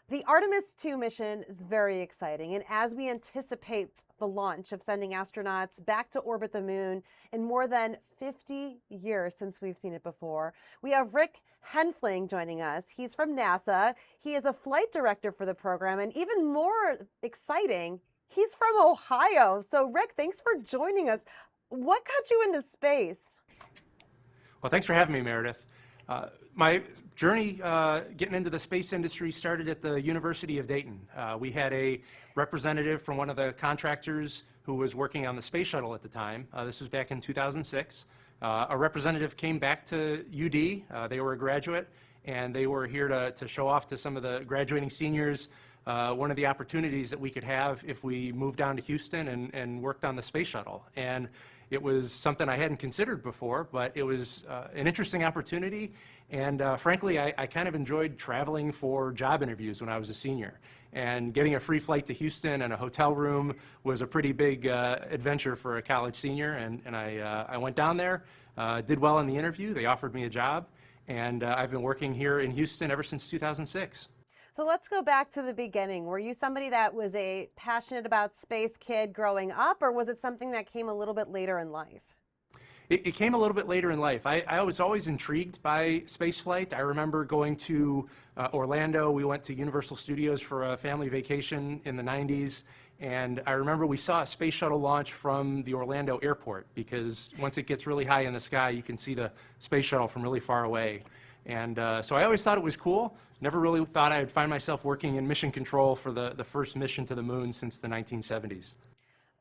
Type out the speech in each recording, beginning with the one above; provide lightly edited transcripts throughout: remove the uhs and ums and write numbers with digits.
The Artemis II mission is very exciting, and as we anticipate the launch of sending astronauts back to orbit the moon in more than 50 years since we've seen it before, we have Rick Henfling joining us. He's from NASA. He is a flight director for the program, and even more exciting, he's from Ohio. So, Rick, thanks for joining us. What got you into space? Well, thanks for having me, Meredith. My journey getting into the space industry started at the University of Dayton. We had a representative from one of the contractors who was working on the space shuttle at the time. This was back in 2006. A representative came back to UD. They were a graduate, and they were here to show off to some of the graduating seniors one of the opportunities that we could have if we moved down to Houston and worked on the space shuttle. And it was something I hadn't considered before, but it was an interesting opportunity. And frankly, I kind of enjoyed traveling for job interviews when I was a senior. And getting a free flight to Houston and a hotel room was a pretty big adventure for a college senior. And I went down there, did well in the interview. They offered me a job. And I've been working here in Houston ever since 2006. So let's go back to the beginning. Were you somebody that was a passionate about space kid growing up, or was it something that came a little bit later in life? It came a little bit later in life. I was always intrigued by space flight. I remember going to Orlando. We went to Universal Studios for a family vacation in the 90s. And I remember we saw a space shuttle launch from the Orlando airport, because once it gets really high in the sky, you can see the space shuttle from really far away. And so I always thought it was cool. Never really thought I'd find myself working in mission control for the first mission to the moon since the 1970s.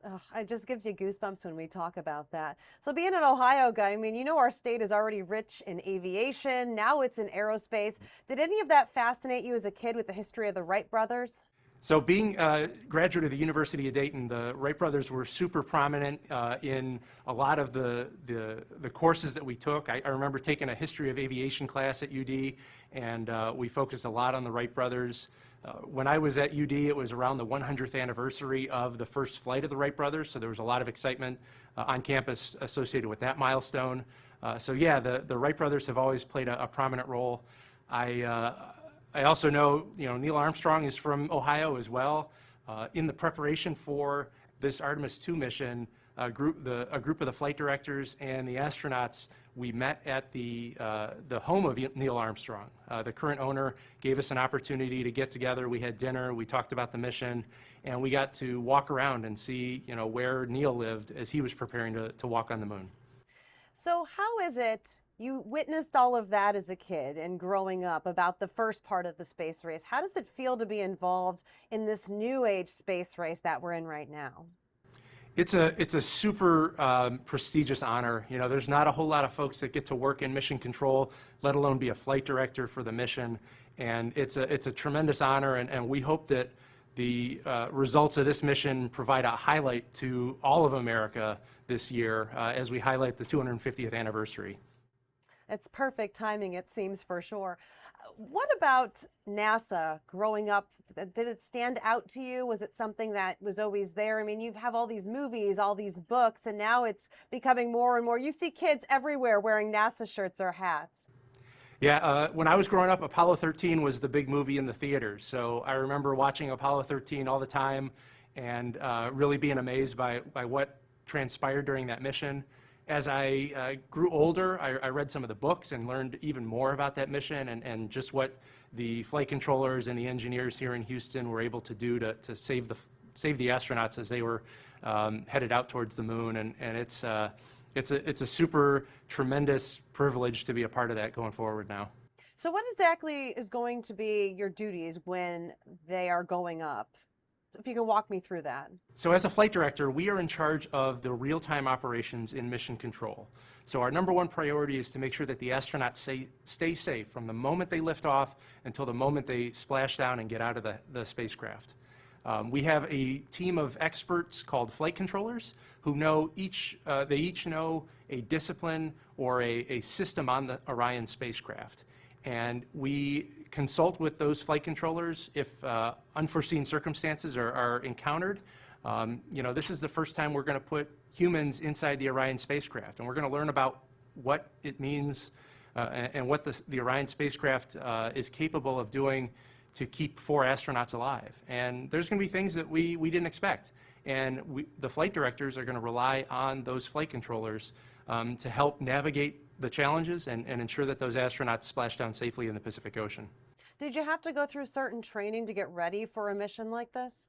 Oh, it just gives you goosebumps when we talk about that. So being an Ohio guy, I mean, you know our state is already rich in aviation. Now it's in aerospace. Did any of that fascinate you as a kid with the history of the Wright brothers? So being a graduate of the University of Dayton, the Wright brothers were super prominent in a lot of the courses that we took. I remember taking a history of aviation class at UD, and we focused a lot on the Wright brothers. When I was at UD, it was around the 100th anniversary of the first flight of the Wright brothers, so there was a lot of excitement on campus associated with that milestone. So yeah, the Wright brothers have always played a prominent role. I also know, Neil Armstrong is from Ohio as well. In the preparation for this Artemis II mission, a group of the flight directors and the astronauts, we met at the home of Neil Armstrong. The current owner gave us an opportunity to get together. We had dinner, we talked about the mission, and we got to walk around and see, where Neil lived as he was preparing to walk on the moon. So how is it you witnessed all of that as a kid and growing up about the first part of the space race? How does it feel to be involved in this new age space race that we're in right now? It's a super prestigious honor. There's not a whole lot of folks that get to work in mission control, let alone be a flight director for the mission. And it's a tremendous honor, and we hope that the results of this mission provide a highlight to all of America this year as we highlight the 250th anniversary. It's perfect timing, it seems, for sure. What about NASA growing up? Did it stand out to you? Was it something that was always there? I mean, you have all these movies, all these books, and now it's becoming more and more. You see kids everywhere wearing NASA shirts or hats. Yeah, when I was growing up, Apollo 13 was the big movie in the theaters. So I remember watching Apollo 13 all the time and really being amazed by what transpired during that mission. As I grew older, I read some of the books and learned even more about that mission and just what the flight controllers and the engineers here in Houston were able to do to save the astronauts as they were headed out towards the moon. And it's a super tremendous privilege to be a part of that going forward now. So what exactly is going to be your duties when they are going up? If you can walk me through that. So as a flight director, we are in charge of the real-time operations in mission control. So our number one priority is to make sure that the astronauts stay safe from the moment they lift off until the moment they splash down and get out of the spacecraft. We have a team of experts called flight controllers who know they each know a discipline or a system on the Orion spacecraft. And we consult with those flight controllers if unforeseen circumstances are encountered. This is the first time we're going to put humans inside the Orion spacecraft, and we're going to learn about what it means and what the Orion spacecraft is capable of doing to keep 4 astronauts alive. And there's going to be things that we didn't expect. And the flight directors are going to rely on those flight controllers to help navigate the challenges and ensure that those astronauts splash down safely in the Pacific Ocean. Did you have to go through certain training to get ready for a mission like this?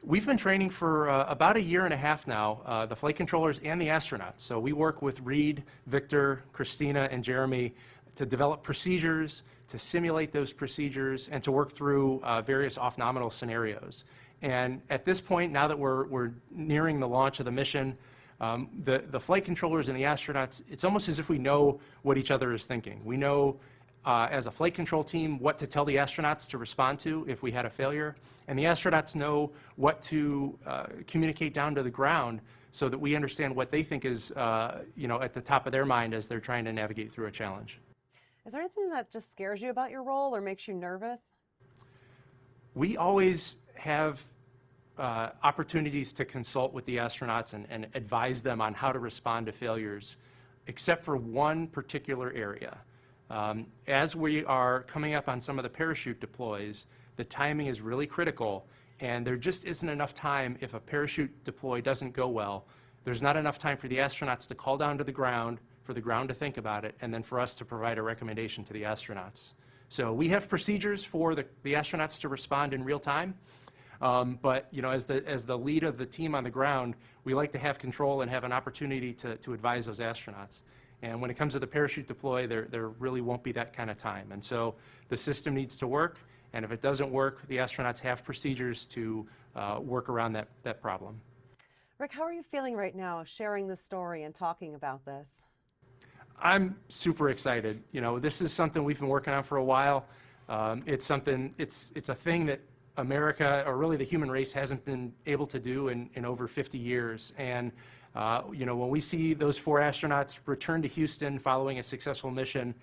We've been training for about 1.5 years now, the flight controllers and the astronauts. So we work with Reed, Victor, Christina, and Jeremy to develop procedures, to simulate those procedures, and to work through various off-nominal scenarios. And at this point, now that we're nearing the launch of the mission, the flight controllers and the astronauts, it's almost as if we know what each other is thinking. We know as a flight control team what to tell the astronauts to respond to if we had a failure, and the astronauts know what to communicate down to the ground so that we understand what they think is at the top of their mind as they're trying to navigate through a challenge. Is there anything that just scares you about your role or makes you nervous? We always have opportunities to consult with the astronauts and advise them on how to respond to failures, except for one particular area. As we are coming up on some of the parachute deploys, the timing is really critical, and there just isn't enough time. If a parachute deploy doesn't go well, there's not enough time for the astronauts to call down to the ground, for the ground to think about it, and then for us to provide a recommendation to the astronauts. So we have procedures for the astronauts to respond in real time, but as the lead of the team on the ground, we like to have control and have an opportunity to advise those astronauts. And when it comes to the parachute deploy, there really won't be that kind of time. And so the system needs to work, and if it doesn't work, the astronauts have procedures to work around that problem. Rick, how are you feeling right now sharing this story and talking about this? I'm super excited. This is something we've been working on for a while. It's a thing that America, or really the human race, hasn't been able to do in over 50 years. And when we see those 4 astronauts return to Houston following a successful mission,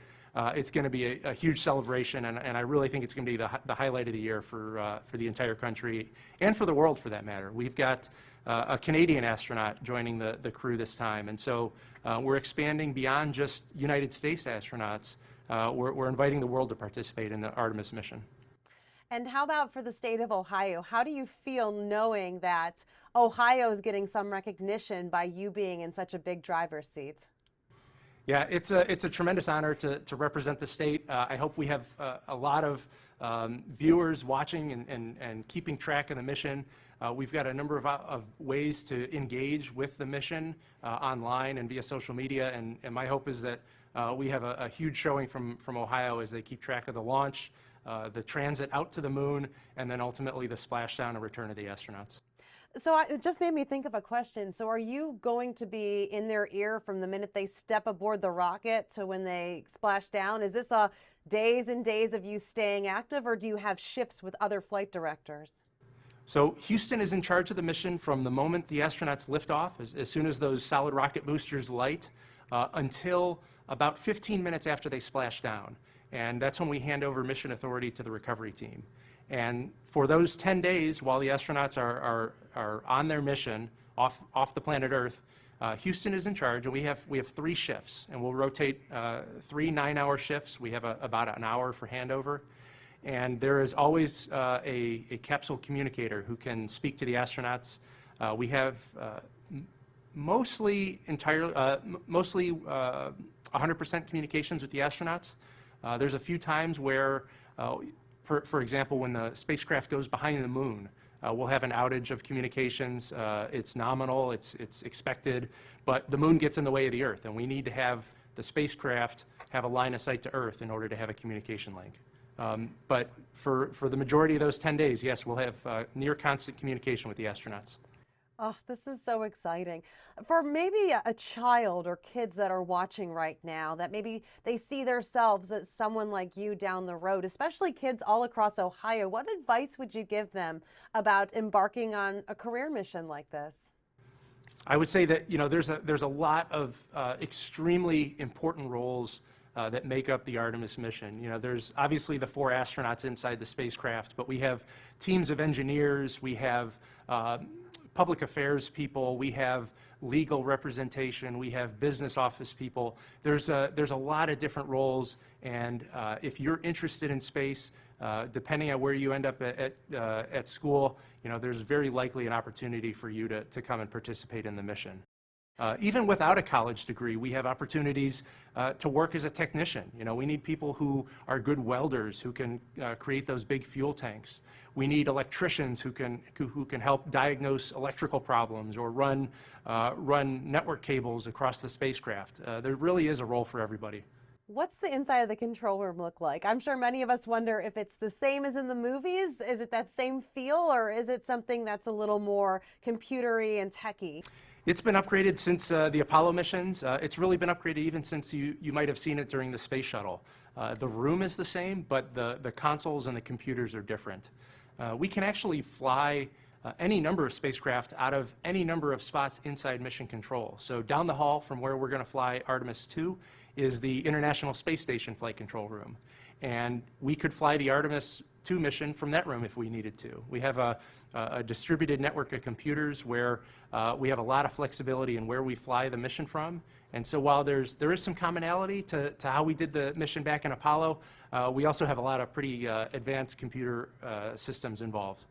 it's going to be a huge celebration, and I really think it's going to be the highlight of the year for the entire country and for the world, for that matter. We've got a Canadian astronaut joining the crew this time, and so we're expanding beyond just United States astronauts. We're inviting the world to participate in the Artemis mission. And how about for the state of Ohio? How do you feel knowing that Ohio is getting some recognition by you being in such a big driver's seat? Yeah, it's a tremendous honor to represent the state. I hope we have a lot of viewers watching and keeping track of the mission. We've got a number of ways to engage with the mission online and via social media, and my hope is that we have a huge showing from Ohio as they keep track of the launch, the transit out to the moon, and then ultimately the splashdown and return of the astronauts. So it just made me think of a question. So are you going to be in their ear from the minute they step aboard the rocket to when they splash down? Is this days and days of you staying active, or do you have shifts with other flight directors? So Houston is in charge of the mission from the moment the astronauts lift off, as soon as those solid rocket boosters light, until about 15 minutes after they splash down. And that's when we hand over mission authority to the recovery team. And for those 10 days, while the astronauts are on their mission off the planet Earth, Houston is in charge, and we have 3 shifts, and we'll rotate 3 9-hour shifts. We have about an hour for handover, and there is always a capsule communicator who can speak to the astronauts. We have mostly 100% communications with the astronauts. There's a few times where for example, when the spacecraft goes behind the moon, we'll have an outage of communications. It's nominal, it's expected, but the moon gets in the way of the Earth, and we need to have the spacecraft have a line of sight to Earth in order to have a communication link. But for the majority of those 10 days, yes, we'll have near constant communication with the astronauts. Oh, this is so exciting. For maybe a child or kids that are watching right now, that maybe they see themselves as someone like you down the road, especially kids all across Ohio, what advice would you give them about embarking on a career mission like this? I would say that there's a lot of extremely important roles that make up the Artemis mission. There's obviously the 4 astronauts inside the spacecraft, but we have teams of engineers, we have public affairs people, we have legal representation, we have business office people. There's a lot of different roles, and if you're interested in space, depending on where you end up at school, there's very likely an opportunity for you to come and participate in the mission. Even without a college degree, we have opportunities to work as a technician. We need people who are good welders, who can create those big fuel tanks. We need electricians who can help diagnose electrical problems or run network cables across the spacecraft. There really is a role for everybody. What's the inside of the control room look like? I'm sure many of us wonder if it's the same as in the movies. Is it that same feel, or is it something that's a little more computery and techy? It's been upgraded since the Apollo missions. It's really been upgraded even since you might have seen it during the space shuttle. The room is the same, but the consoles and the computers are different. We can actually fly any number of spacecraft out of any number of spots inside mission control. So down the hall from where we're going to fly Artemis II is the International Space Station Flight Control Room. And we could fly the Artemis II mission from that room if we needed to. We have a distributed network of computers where we have a lot of flexibility in where we fly the mission from. And so while there is some commonality to how we did the mission back in Apollo, we also have a lot of pretty advanced computer systems involved.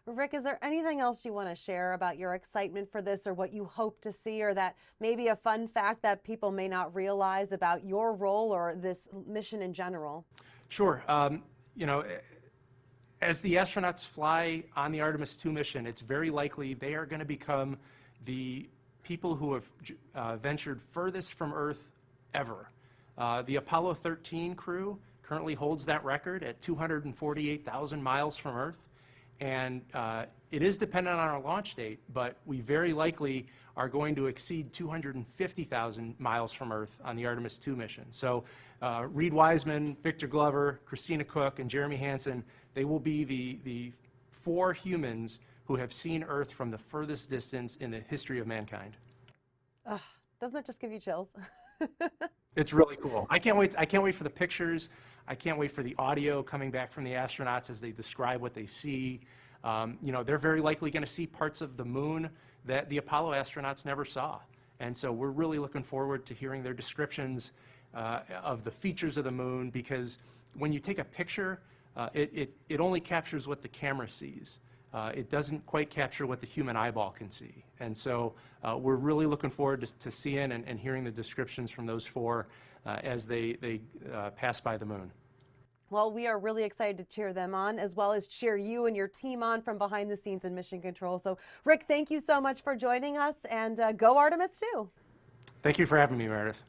Rick, is there anything else you want to share about your excitement for this, or what you hope to see, or that maybe a fun fact that people may not realize about your role or this mission in general? Sure. As the astronauts fly on the Artemis II mission, it's very likely they are going to become the people who have ventured furthest from Earth ever. The Apollo 13 crew currently holds that record at 248,000 miles from Earth. And it is dependent on our launch date, but we very likely are going to exceed 250,000 miles from Earth on the Artemis II mission. So Reed Wiseman, Victor Glover, Christina Cook, and Jeremy Hansen, they will be the 4 humans who have seen Earth from the furthest distance in the history of mankind. Doesn't that just give you chills? It's really cool. I can't wait for the pictures. I can't wait for the audio coming back from the astronauts as they describe what they see. They're very likely going to see parts of the moon that the Apollo astronauts never saw. And so we're really looking forward to hearing their descriptions of the features of the moon, because when you take a picture, it only captures what the camera sees. It doesn't quite capture what the human eyeball can see. And so we're really looking forward to seeing and hearing the descriptions from those 4 as they pass by the moon. Well, we are really excited to cheer them on, as well as cheer you and your team on from behind the scenes in Mission Control. So, Rick, thank you so much for joining us, and go Artemis II. Thank you for having me, Meredith.